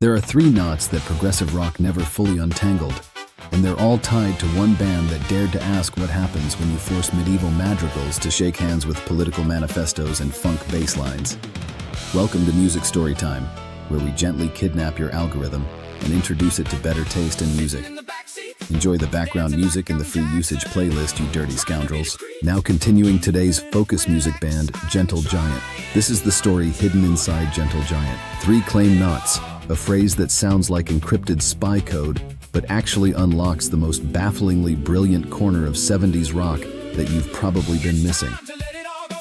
There are three knots that progressive rock never fully untangled, and they're all tied to one band that dared to ask what happens when you force medieval madrigals to shake hands with political manifestos and funk bass lines. Welcome to Music Storytime, where we gently kidnap your algorithm and introduce it to better taste in music. Enjoy the background music in the free usage playlist, you dirty scoundrels. Now continuing today's focus music band, Gentle Giant. This is the story hidden inside Gentle Giant. Three claim knots, a phrase that sounds like encrypted spy code, but actually unlocks the most bafflingly brilliant corner of 70s rock that you've probably been missing.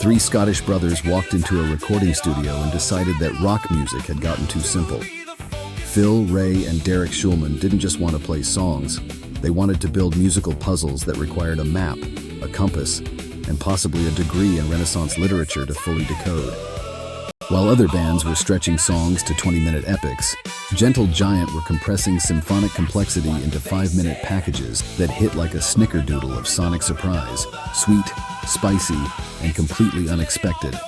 Three Scottish brothers walked into a recording studio and decided that rock music had gotten too simple. Phil, Ray, and Derek Schulman didn't just want to play songs. They wanted to build musical puzzles that required a map, a compass, and possibly a degree in Renaissance literature to fully decode. While other bands were stretching songs to 20-minute epics, Gentle Giant were compressing symphonic complexity into 5-minute packages that hit like a snickerdoodle of sonic surprise, sweet, spicy, and completely unexpected.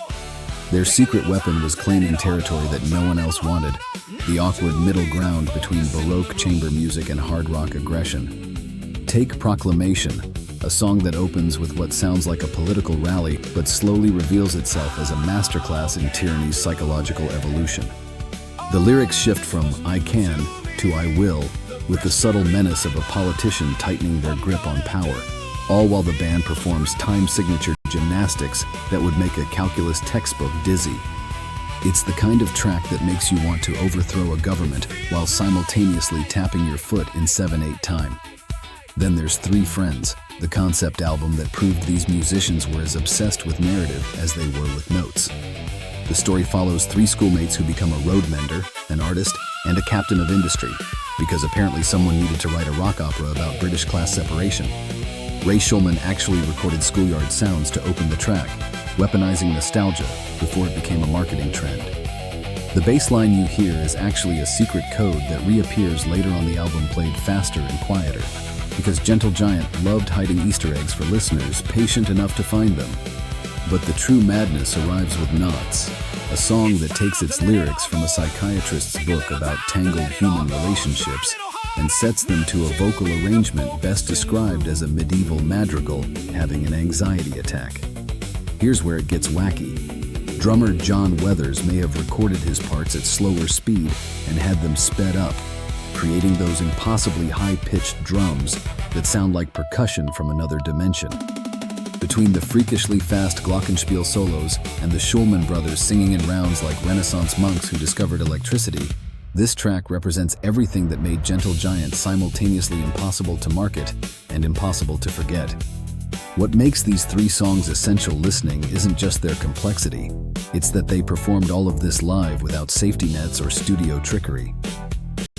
Their secret weapon was claiming territory that no one else wanted, the awkward middle ground between Baroque chamber music and hard rock aggression. Take Proclamation, a song that opens with what sounds like a political rally but slowly reveals itself as a masterclass in tyranny's psychological evolution. The lyrics shift from "I can" to "I will," with the subtle menace of a politician tightening their grip on power, all while the band performs time-signature gymnastics that would make a calculus textbook dizzy. It's the kind of track that makes you want to overthrow a government while simultaneously tapping your foot in 7/8 time. Then there's Three Friends, the concept album that proved these musicians were as obsessed with narrative as they were with notes. The story follows three schoolmates who become a road mender, an artist, and a captain of industry, because apparently someone needed to write a rock opera about British class separation. Ray Schulman actually recorded Schoolyard sounds to open the track, weaponizing nostalgia before it became a marketing trend. The bass line you hear is actually a secret code that reappears later on the album, played faster and quieter, because Gentle Giant loved hiding Easter eggs for listeners patient enough to find them. But the true madness arrives with Knots, a song that takes its lyrics from a psychiatrist's book about tangled human relationships and sets them to a vocal arrangement best described as a medieval madrigal having an anxiety attack. Here's where it gets wacky. Drummer John Weathers may have recorded his parts at slower speed and had them sped up, creating those impossibly high-pitched drums that sound like percussion from another dimension. Between the freakishly fast glockenspiel solos and the Schulman brothers singing in rounds like Renaissance monks who discovered electricity, this track represents everything that made Gentle Giant simultaneously impossible to market and impossible to forget. What makes these three songs essential listening isn't just their complexity, it's that they performed all of this live without safety nets or studio trickery.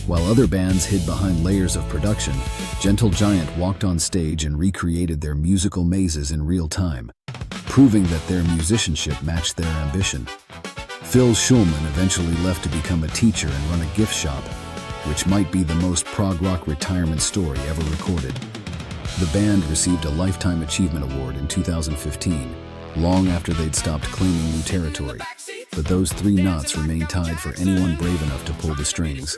While other bands hid behind layers of production, Gentle Giant walked on stage and recreated their musical mazes in real time, proving that their musicianship matched their ambition. Phil Schulman eventually left to become a teacher and run a gift shop, which might be the most prog rock retirement story ever recorded. The band received a Lifetime Achievement Award in 2015, long after they'd stopped claiming new territory. But those three knots remain tied for anyone brave enough to pull the strings.